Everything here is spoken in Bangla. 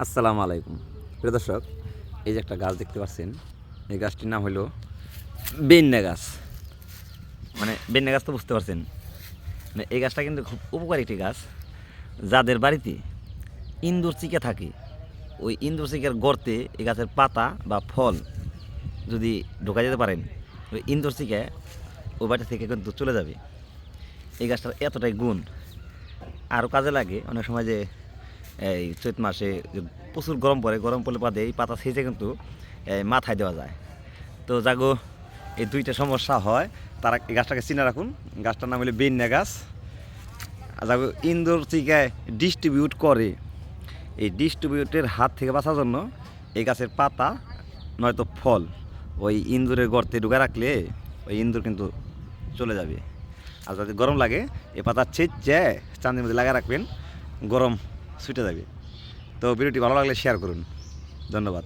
আসসালামু আলাইকুম প্রিয় দর্শক, এই যে একটা গাছ দেখতে পাচ্ছেন, এই গাছটির নাম হলো বেন্না গাছ। মানে বেন্না গাছ তো বুঝতে পারছেন। মানে এই গাছটা কিন্তু খুব উপকারী একটি গাছ। যাদের বাড়িতে ইন্দুর চিকে থাকে, ওই ইন্দুর চিকের গর্তে এই গাছের পাতা বা ফল যদি ঢোকা যেতে পারেন, ওই ইন্দুর চিকে ওই বাড়ি থেকে কিন্তু চলে যাবে। এই গাছটার এতটাই গুণ। আরও কাজে লাগে অনেক সময় যে এই চৈত মাসে যে প্রচুর গরম পড়ে, গরম পড়লে বাদে এই পাতা ছেঁচে কিন্তু মাথায় দেওয়া যায়। তো যাগো এই দুইটা সমস্যা হয়, তারা এই গাছটাকে চিনে রাখুন। গাছটার নাম হলো বেন্না গাছ। যাগো ইন্দুর চিকে ডিস্ট্রিবিউট করে, এই ডিস্ট্রিবিউটের হাত থেকে বাঁচার জন্য এই গাছের পাতা নয়তো ফল ওই ইন্দুরের গর্তে ঢুকে রাখলে ওই ইন্দুর কিন্তু চলে যাবে। আর যদি গরম লাগে এই পাতা ছেঁচে চাঁদের মধ্যে লাগিয়ে রাখবেন, গরম ছুটে যাবে। তো ভিডিওটি ভালো লাগলে শেয়ার করুন। ধন্যবাদ।